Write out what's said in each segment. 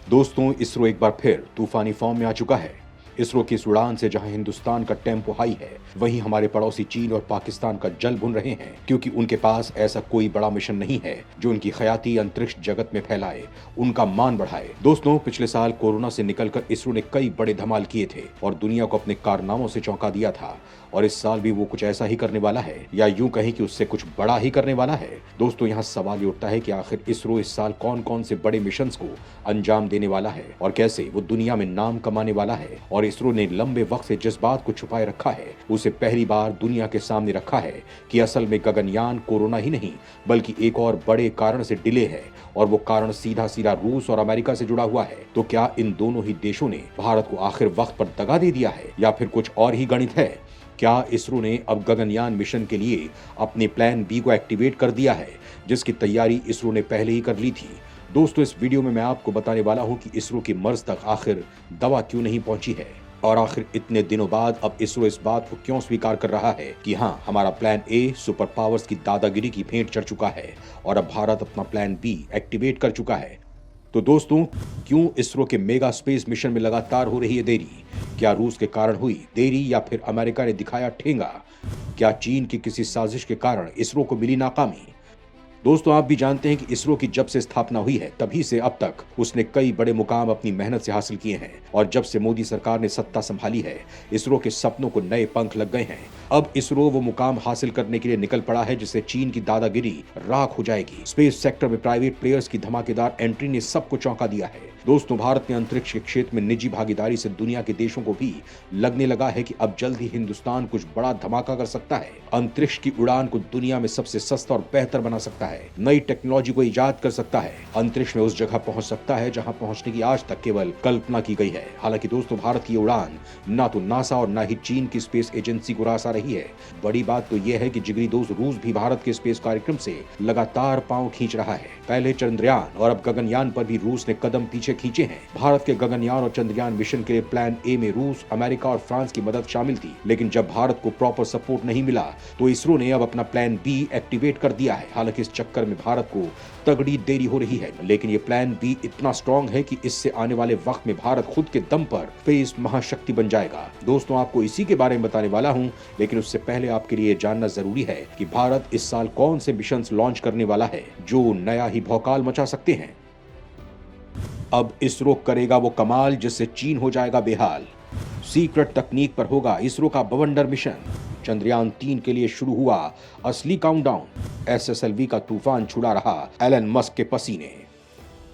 दोस्तों, इसरो एक बार फिर तूफानी फॉर्म में आ चुका है। इसरो की इस उड़ान से जहां हिंदुस्तान का टेम्पो हाई है, वहीं हमारे पड़ोसी चीन और पाकिस्तान का जल भुन रहे हैं, क्योंकि उनके पास ऐसा कोई बड़ा मिशन नहीं है जो उनकी हयाती अंतरिक्ष जगत में फैलाए, उनका मान बढ़ाए। दोस्तों, पिछले साल कोरोना से निकलकर इसरो ने कई बड़े धमाल किए थे और दुनिया को अपने कारनामों से चौंका दिया था, और इस साल भी वो कुछ ऐसा ही करने वाला है, या यूं कहें कि उससे कुछ बड़ा ही करने वाला है। दोस्तों, यहाँ सवाल ये उठता है कि आखिर इसरो इस साल कौन कौन से बड़े मिशन को अंजाम देने वाला है और कैसे वो दुनिया में नाम कमाने वाला है। और इसरो ने लंबे वक्त से जिस बात को छुपाए रखा है, उसे पहली बार दुनिया के सामने रखा है कि असल में गगनयान कोरोना ही नहीं बल्कि एक और बड़े कारण से डिले है, और वो कारण सीधा सीधा रूस और अमेरिका से जुड़ा हुआ है। तो क्या इन दोनों ही देशों ने भारत को आखिर वक्त पर दगा दे दिया है, या फिर कुछ और ही गणित है? क्या इसरो ने अब गगनयान मिशन के लिए अपने प्लान बी को एक्टिवेट कर दिया है, जिसकी तैयारी इसरो ने पहले ही कर ली थी? दोस्तों, इस वीडियो में मैं आपको बताने वाला हूं कि इसरो की मर्ज तक आखिर दवा क्यों नहीं पहुंची है, और आखिर इतने दिनों बाद अब इसरो इस बात को क्यों स्वीकार कर रहा है कि हाँ, हमारा प्लान ए सुपर पावर्स की दादागिरी की भेंट चढ़ चुका है और अब भारत अपना प्लान बी एक्टिवेट कर चुका है। तो दोस्तों, क्यों इसरो के मेगा स्पेस मिशन में लगातार हो रही है देरी? क्या रूस के कारण हुई देरी, या फिर अमेरिका ने दिखाया ठेंगा? क्या चीन की किसी साजिश के कारण इसरो को मिली नाकामी? दोस्तों, आप भी जानते हैं कि इसरो की जब से स्थापना हुई है, तभी से अब तक उसने कई बड़े मुकाम अपनी मेहनत से हासिल किए हैं, और जब से मोदी सरकार ने सत्ता संभाली है, इसरो के सपनों को नए पंख लग गए हैं। अब इसरो वो मुकाम हासिल करने के लिए निकल पड़ा है जिससे चीन की दादागिरी राख हो जाएगी। स्पेस सेक्टर में प्राइवेट प्लेयर्स की धमाकेदार एंट्री ने सबको चौंका दिया है। दोस्तों, भारत ने अंतरिक्ष के क्षेत्र में निजी भागीदारी से दुनिया के देशों को भी लगने लगा है कि अब जल्द ही हिंदुस्तान कुछ बड़ा धमाका कर सकता है। अंतरिक्ष की उड़ान को दुनिया में सबसे सस्ता और बेहतर बना सकता है, नई टेक्नोलॉजी को इजाद कर सकता है, अंतरिक्ष में उस जगह पहुंच सकता है जहां पहुंचने की आज तक केवल कल्पना की गई है। हालांकि दोस्तों, भारत की उड़ान ना तो नासा और ना ही चीन की स्पेस एजेंसी को रास आ रही है। बड़ी बात तो यह है कि जिगरी दोस्त रूस भी भारत के स्पेस कार्यक्रम से लगातार पांव खींच रहा है। पहले चंद्रयान और अब गगनयान पर भी रूस ने कदम पीछे खींचे हैं। भारत के गगनयान और चंद्रयान मिशन के लिए प्लान ए में रूस, अमेरिका और फ्रांस की मदद शामिल थी, लेकिन जब भारत को प्रॉपर सपोर्ट नहीं मिला तो इसरो ने अब अपना प्लान बी एक्टिवेट कर दिया है। हालांकि इस चक्कर में भारत को तगड़ी देरी हो रही है, लेकिन ये प्लान बी इतना स्ट्रॉन्ग है कि इससे आने वाले वक्त में भारत खुद के दम पर स्पेस महाशक्ति बन जाएगा। दोस्तों, आपको इसी के बारे में बताने वाला हूं, लेकिन उससे पहले आपके लिए जानना जरूरी है कि भारत इस साल कौन से मिशन लॉन्च करने वाला है जो नया ही भौकाल मचा सकते हैं। अब इसरो करेगा वो कमाल जिससे चीन हो जाएगा बेहाल। सीक्रेट तकनीक पर होगा इसरो का बवंडर मिशन। चंद्रयान 3 के लिए शुरू हुआ असली काउंटडाउन। एसएसएलवी का तूफान छुड़ा रहा एलन मस्क के पसीने।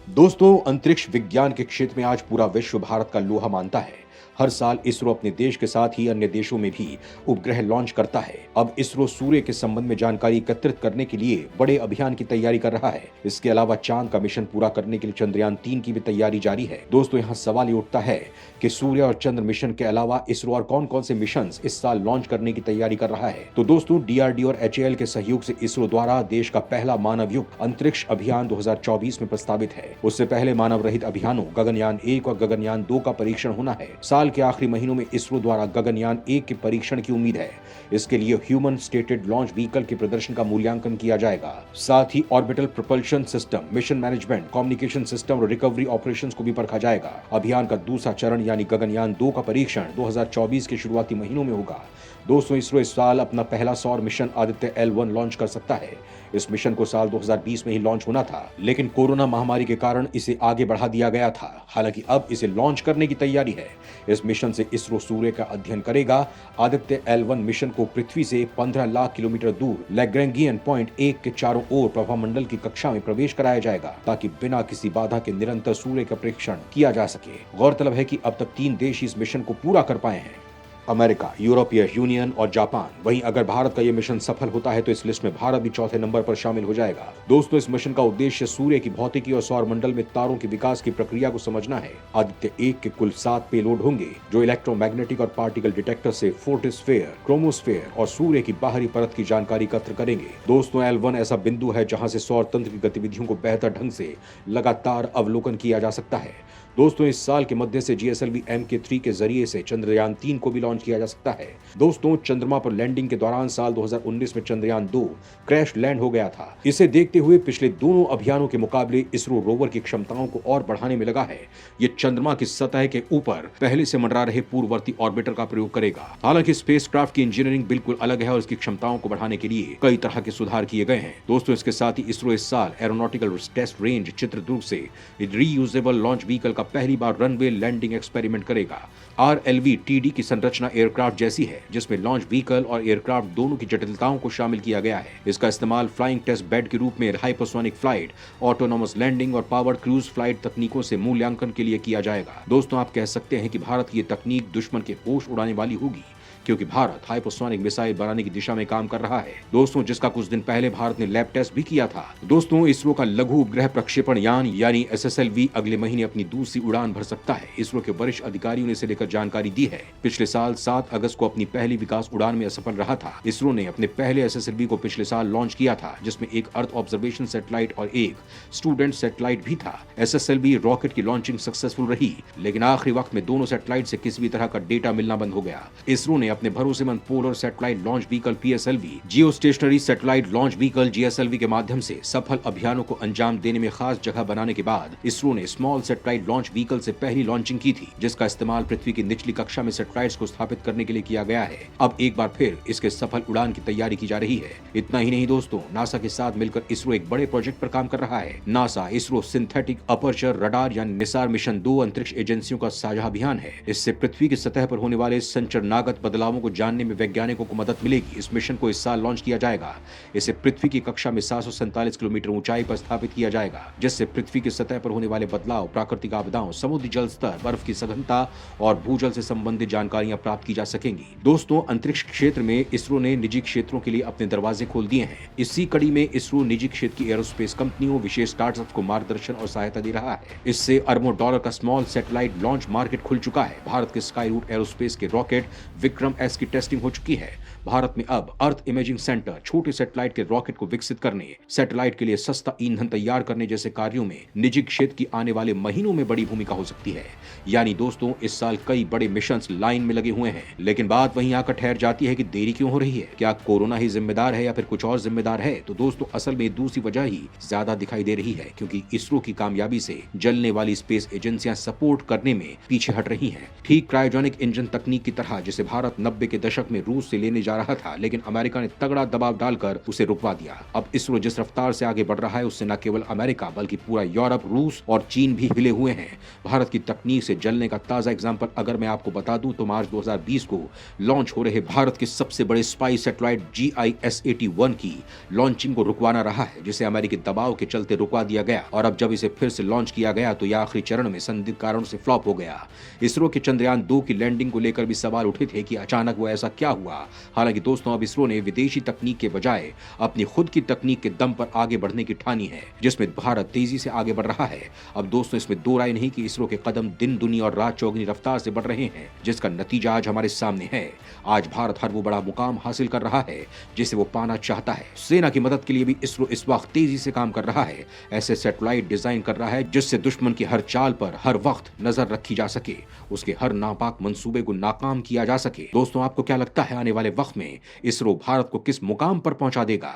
दोस्तों, अंतरिक्ष विज्ञान के क्षेत्र में आज पूरा विश्व भारत का लोहा मानता है। हर साल इसरो अपने देश के साथ ही अन्य देशों में भी उपग्रह लॉन्च करता है। अब इसरो सूर्य के संबंध में जानकारी एकत्रित करने के लिए बड़े अभियान की तैयारी कर रहा है। इसके अलावा चांद का मिशन पूरा करने के लिए चंद्रयान 3 की भी तैयारी जारी है। दोस्तों, यहाँ सवाल ये उठता है कि सूर्य और चंद्र मिशन के अलावा इसरो और कौन कौन से मिशन इस साल लॉन्च करने की तैयारी कर रहा है। तो दोस्तों, डीआरडीओ और एचएएल के सहयोग से इसरो द्वारा देश का पहला मानव युक्त अंतरिक्ष अभियान 2024 में प्रस्तावित है। उससे पहले मानव रहित अभियानों गगनयान 1 और गगनयान 2 का परीक्षण होना है। साल के आखिरी महीनों में इसरो द्वारा गगनयान 1 के परीक्षण की उम्मीद है। इसके लिए ह्यूमन स्टेटेड लॉन्च व्हीकल के प्रदर्शन का मूल्यांकन किया जाएगा। साथ ही orbital propulsion system, mission management, communication system और रिकवरी ऑपरेशंस को भी परखा जाएगा। अभियान का दूसरा चरण यानी गगनयान 2 का परीक्षण 2024 के शुरुआती महीनों में होगा। दोस्तों, इसरो इस साल अपना पहला सौर मिशन आदित्य L1 लॉन्च कर सकता है। इस मिशन को साल 2020 में ही लॉन्च होना था, लेकिन कोरोना महामारी के कारण इसे आगे बढ़ा दिया गया था। हालांकि अब इसे लॉन्च करने की तैयारी है। इस मिशन से इसरो सूर्य का अध्ययन करेगा। आदित्य L1 मिशन को पृथ्वी से 15 लाख किलोमीटर दूर लैग्रैंगियन पॉइंट 1 के चारों ओर प्रभामंडल की कक्षा में प्रवेश कराया जाएगा, ताकि बिना किसी बाधा के निरंतर सूर्य का परीक्षण किया जा सके। गौरतलब है कि अब तक 3 देश इस मिशन को पूरा कर पाए हैं, अमेरिका, यूरोपीय यूनियन और जापान। वहीं अगर भारत का यह मिशन सफल होता है तो इस लिस्ट में भारत भी चौथे नंबर पर शामिल हो जाएगा। दोस्तों, इस मिशन का उद्देश्य सूर्य की भौतिकी और सौर मंडल में तारों के विकास की प्रक्रिया को समझना है। आदित्य 1 के कुल 7 पेलोड होंगे, जो इलेक्ट्रोमैग्नेटिक और पार्टिकल डिटेक्टर से फोर्टिस्फेयर, क्रोमोस्फेयर और सूर्य की बाहरी परत की जानकारी एकत्र करेंगे। दोस्तों, L1 ऐसा बिंदु है जहां से सौर तंत्र की गतिविधियों को बेहतर ढंग से लगातार अवलोकन किया जा सकता है। दोस्तों इस साल के मध्य से GSLV Mk3 के जरिए से चंद्रयान 3 को भी लॉन्च किया जा सकता है। दोस्तों चंद्रमा पर लैंडिंग के दौरान साल 2019 में चंद्रयान 2 क्रैश लैंड हो गया था। इसे देखते हुए पिछले दोनों अभियानों के मुकाबले इसरो रोवर की क्षमताओं को और बढ़ाने में लगा है। ये चंद्रमा की सतह के ऊपर पहले से मंडरा रहे पूर्ववर्ती ऑर्बिटर का प्रयोग करेगा। हालांकि स्पेसक्राफ्ट की इंजीनियरिंग बिल्कुल अलग है और इसकी क्षमताओं को बढ़ाने के लिए कई तरह के सुधार किए गए हैं। दोस्तों इसके साथ ही इसरो इस साल एरोनॉटिकल टेस्ट रेंज चित्रदुर्ग से रीयूजेबल लॉन्च व्हीकल का पहली बार रनवे लैंडिंग एक्सपेरिमेंट करेगा। RLV-TD की संरचना एयरक्राफ्ट जैसी है, जिसमें लॉन्च व्हीकल और एयरक्राफ्ट दोनों की जटिलताओं को शामिल किया गया है। इसका इस्तेमाल फ्लाइंग टेस्ट बेड के रूप में हाइपरसोनिक फ्लाइट, ऑटोनोमस लैंडिंग और पावर्ड क्रूज फ्लाइट तकनीकों से मूल्यांकन के लिए किया जाएगा। दोस्तों आप कह सकते हैं कि भारत की ये तकनीक दुश्मन के होश उड़ाने वाली होगी, क्योंकि भारत हाइपरसोनिक मिसाइल बनाने की दिशा में काम कर रहा है। दोस्तों जिसका कुछ दिन पहले भारत ने लैब टेस्ट भी किया था। दोस्तों इसरो का लघु उपग्रह प्रक्षेपण यान यानी SSLV अगले महीने अपनी दूसरी उड़ान भर सकता है। इसरो के वरिष्ठ अधिकारियों ने इसे लेकर जानकारी दी है। पिछले साल 7 अगस्त को अपनी पहली विकास उड़ान में असफल रहा था। इसरो ने अपने पहले SSLV को पिछले साल लॉन्च किया था, जिसमें एक अर्थ ऑब्जर्वेशन सैटेलाइट और एक स्टूडेंट सैटेलाइट भी था। SSLV रॉकेट की लॉन्चिंग सक्सेसफुल रही, लेकिन आखिरी वक्त में दोनों सैटेलाइट से किसी भी तरह का डेटा मिलना बंद हो गया। इसरो ने अपने भरोसेमंद polar satellite launch vehicle PSLV, जियो stationery satellite launch vehicle GSLV के माध्यम से सफल अभियानों को अंजाम देने में खास जगह बनाने के बाद इसरो ने स्मॉल सैटेलाइट लॉन्च व्हीकल से पहली लॉन्चिंग की थी, जिसका इस्तेमाल पृथ्वी की निचली कक्षा में सैटेलाइट्स को स्थापित करने के लिए किया गया है। अब एक बार फिर इसके सफल उड़ान की तैयारी की जा रही है। इतना ही नहीं दोस्तों, नासा के साथ मिलकर इसरो एक बड़े प्रोजेक्ट पर काम कर रहा है। NASA ISRO synthetic aperture radar यानी निसार मिशन 2 अंतरिक्ष एजेंसियों का साझा अभियान है। इससे पृथ्वी की सतह पर होने वाले संचरनागत बदलावों को जानने में वैज्ञानिकों को मदद मिलेगी। इस मिशन को इस साल लॉन्च किया जाएगा। इसे पृथ्वी की कक्षा में 747 किलोमीटर ऊंचाई पर स्थापित किया जाएगा, जिससे पृथ्वी की सतह पर होने वाले बदलाव, प्राकृतिक आपदाओं, समुद्री जल स्तर, बर्फ की सघनता और भूजल से संबंधित जानकारियां प्राप्त की जा सकेंगी। दोस्तों अंतरिक्ष क्षेत्र में इसरो ने निजी क्षेत्रों के लिए अपने दरवाजे खोल दिए हैं। इसी कड़ी में इसरो निजी क्षेत्र की एरोस्पेस कंपनियों, विशेष स्टार्टअप को मार्गदर्शन और सहायता दे रहा है। इससे अरबों डॉलर का स्मॉल सैटेलाइट लॉन्च मार्केट खुल चुका है। भारत के स्काई रूट एरोस्पेस के रॉकेट विक्रम S की टेस्टिंग हो चुकी है। भारत में अब अर्थ इमेजिंग सेंटर छोटे सैटेलाइट के रॉकेट को विकसित करने, सैटेलाइट के लिए सस्ता ईंधन तैयार करने जैसे कार्यों में निजी क्षेत्र की आने वाले महीनों में बड़ी भूमिका हो सकती है। यानी दोस्तों इस साल कई बड़े मिशंस लाइन में लगे हुए हैं, लेकिन बात वहीं आकर ठहर जाती है कि देरी क्यों हो रही है। क्या कोरोना ही जिम्मेदार है या फिर कुछ और जिम्मेदार है? तो दोस्तों असल में दूसरी वजह ही ज्यादा दिखाई दे रही है, क्योंकि इसरो की कामयाबी से जलने वाली स्पेस एजेंसियां सपोर्ट करने में पीछे हट रही हैं। ठीक क्रायोजेनिक इंजन तकनीक की तरह, जिसे भारत 90 के दशक में रूस से लेने जा रहा था, लेकिन अमेरिका ने तगड़ा दबाव डालकर उसे रुकवा दिया। अब इसरो जिस रफ्तार से आगे बढ़ रहा है, उससे न केवल अमेरिका बल्कि पूरा यूरोप, रूस और चीन भी हिले हुए हैं। भारत की तकनीक से जलने का ताजा एग्जांपल अगर मैं आपको बता दूं तो मार्च 2020 को लॉन्च हो रहे भारत के सबसे बड़े स्पाई सैटेलाइट GIS-81 की लॉन्चिंग को रुकवाना रहा है, जिसे अमेरिकी दबाव के चलते रुकवा दिया गया। और अब जब इसे फिर से लॉन्च किया गया तो यह आखिरी चरण में संदिग्ध कारणों से फ्लॉप हो गया। इसरो के चंद्रयान 2 की लैंडिंग को लेकर भी सवाल उठे थे कि अचानक वो ऐसा क्या हुआ। हालांकि दोस्तों अब इसरो ने विदेशी तकनीक के बजाय अपनी खुद की तकनीक के दम पर आगे बढ़ने की ठानी है, जिसमें भारत तेजी से आगे बढ़ रहा है। अब दोस्तों इसमें दो राय नहीं कि इसरो के कदम दिन दुनिया और रात चौगुनी रफ्तार से बढ़ रहे हैं, जिसका नतीजा आज हमारे सामने है। आज भारत हर वो बड़ा मुकाम हासिल कर रहा है जिसे वो पाना चाहता है। सेना की मदद के लिए भी इसरो इस वक्त तेजी से काम कर रहा है। ऐसे सैटेलाइट डिजाइन कर रहा है जिससे दुश्मन की हर चाल पर हर वक्त नजर रखी जा सके, उसके हर नापाक मंसूबे को नाकाम किया जा सके। दोस्तों आपको क्या लगता है आने वाले वक्त में इसरो भारत को किस मुकाम पर पहुंचा देगा?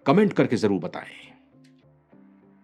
कमेंट करके जरूर बताएं।